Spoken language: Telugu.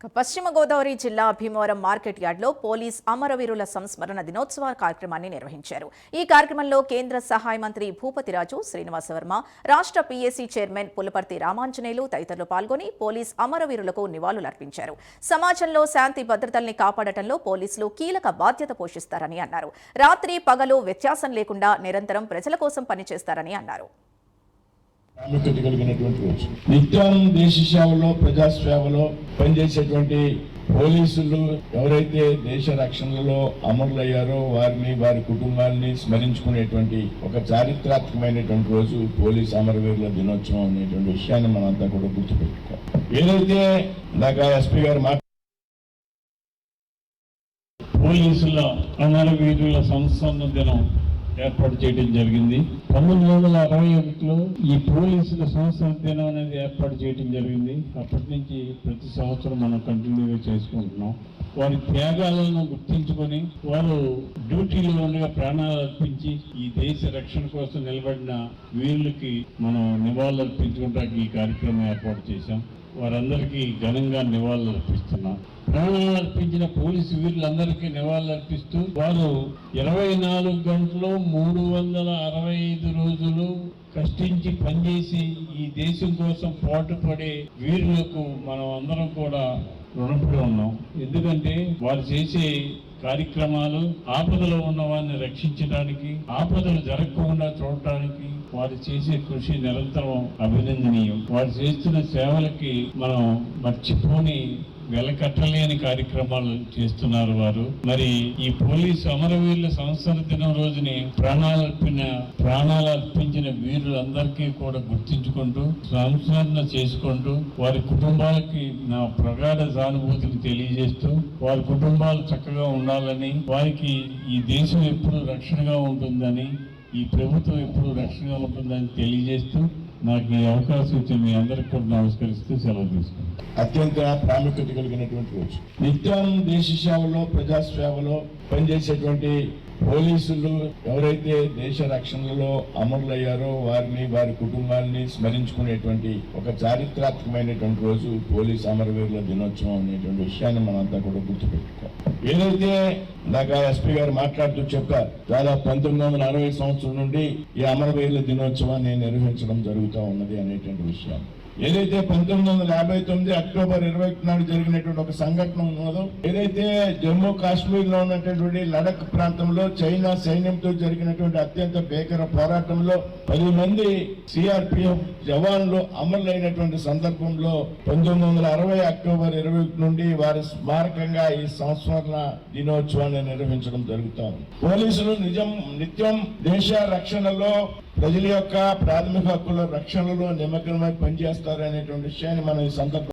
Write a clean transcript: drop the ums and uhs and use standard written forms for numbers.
పశ్చిమ గోదావరి జిల్లా భీమవరం మార్కెట్ యార్డ్లో పోలీస్ అమరవీరుల సంస్మరణ దినోత్సవ కార్యక్రమాన్ని నిర్వహించారు. ఈ కార్యక్రమంలో కేంద్ర సహాయ మంత్రి భూపతిరాజు శ్రీనివాసవర్మ, రాష్ట్ర పీఏసీ చైర్మన్ పులపర్తి రామాంజనేయులు తదితరులు పాల్గొని పోలీస్ అమరవీరులకు నివాళులర్పించారు. సమాజంలో శాంతి భద్రతల్ని కాపాడటంలో పోలీసులు కీలక బాధ్యత పోషిస్తారని అన్నారు. రాత్రి పగలు వ్యత్యాసం లేకుండా నిరంతరం ప్రజల కోసం పనిచేస్తారని అన్నారు. ప్రాముఖ్యత కలిగినటువంటి రోజు. నిత్యం దేశ సేవలో ప్రజాసేవలో పనిచేసేటువంటి పోలీసులు ఎవరైతే దేశ రక్షణలో అమరులయ్యారో వారిని వారి కుటుంబాలని స్మరించుకునేటువంటి ఒక చారిత్రాత్మకమైనటువంటి రోజు పోలీస్ అమరవీరుల దినోత్సవం అనేటువంటి విషయాన్ని మనంతా కూడా గుర్తుపెట్టుకోవాలి. ఏదైతే ఇందాక ఎస్పీ గారు పోలీసుల అమరవీరుల సంస్మరణ దినం ఏర్పాటు చేయడం జరిగింది. 1961లో ఈ పోలీసుల సంస్మరణ దినం అనేది ఏర్పాటు చేయడం జరిగింది. అప్పటి నుంచి ప్రతి సంవత్సరం మనం కంటిన్యూగా చేసుకుంటున్నాం. వారి త్యాగాలను గుర్తించుకొని వారు డ్యూటీలో ఉండగా ప్రాణాలు అర్పించి ఈ దేశ రక్షణ కోసం నిలబడిన వీరులకి మనం నివాళులు అర్పించుకోవడానికి ఈ కార్యక్రమం ఏర్పాటు చేశాం. వారందరికీ ఘనంగా నివాళులు అర్పిస్తున్నాం. ప్రాణాలు అర్పించిన పోలీసు వీరులందరికీ నివాళులు అర్పిస్తూ వారు 24 గంటలు 365 రోజులు కష్టించి పనిచేసి ఈ దేశం కోసం పాటుపడే వీరులకు మనం అందరం కూడా రుణపడి ఉన్నాం. ఎందుకంటే వారు చేసే కార్యక్రమాలు ఆపదలో ఉన్న వారిని రక్షించడానికి, ఆపదలు జరగకుండా చూడటానికి వారు చేసే కృషి నిరంతరం అభినందనీయం. వారు చేస్తున్న సేవలకి మనం మర్చిపోని వెలకట్టలేని కార్యక్రమాలు చేస్తున్నారు వారు. మరి ఈ పోలీసు అమరవీరుల సంస్మరణ దినం రోజుని ప్రాణాలు అర్పించిన వీరులందరికీ కూడా గుర్తించుకుంటూ సంస్మరణ చేసుకుంటూ వారి కుటుంబాలకి నా ప్రగాఢ సానుభూతిని తెలియజేస్తూ వారి కుటుంబాలు చక్కగా ఉండాలని, వారికి ఈ దేశం ఎప్పుడు రక్షణగా ఉంటుందని, ఈ ప్రభుత్వం ఎప్పుడు రక్షణగా ఉంటుందని తెలియజేస్తూ నాకు ఈ అవకాశం ఇచ్చిన మీ అందరికీ కూడా నమస్కరిస్తూ సెలవు తీసుకుంటాను. అత్యంత ప్రాముఖ్యత కలిగినటువంటి రోజు. నిత్యం దేశ సేవలో ప్రజాసేవలో పనిచేసేటువంటి పోలీసులు ఎవరైతే దేశ రక్షణలో అమరులయ్యారో వారిని వారి కుటుంబాలని స్మరించుకునేటువంటి ఒక చారిత్రాత్మకమైనటువంటి రోజు పోలీస్ అమరవీరుల దినోత్సవం అనేటువంటి విషయాన్ని మనంతా కూడా గుర్తుపెట్టుకోవాలి. ఏదైతే ఇందాక ఎస్పీ గారు మాట్లాడుతూ చెప్పారు, దాదాపు 1960 సంవత్సరం నుండి ఈ అమరవీరుల దినోత్సవాన్ని నిర్వహించడం జరుగుతూ ఉన్నది అనేటువంటి విషయాన్ని. ఏదైతే 1959 అక్టోబర్ 20 నాడు జరిగినటువంటి ఒక సంఘటన ఉన్నదో, ఏదైతే జమ్మూ కాశ్మీర్ లో ఉన్నటువంటి లడక్ ప్రాంతంలో చైనా సైన్యంతో జరిగినటువంటి అత్యంత భీకర పోరాటంలో 10 మంది సిఆర్పిఎఫ్ జవాన్లు అమరులైనటువంటి సందర్భంలో 1960 అక్టోబర్ 20 నుండి వారి స్మారకంగా ఈ సంస్మరణ దినోత్సవాన్ని నిర్వహించడం జరుగుతాం. పోలీసులు నిత్యం దేశ రక్షణలో ప్రజల యొక్క ప్రాథమిక హక్కుల రక్షణలో నిమగ్నమై పనిచేస్తారు అనేటువంటి విషయాన్ని మనం ఈ సందర్భంగా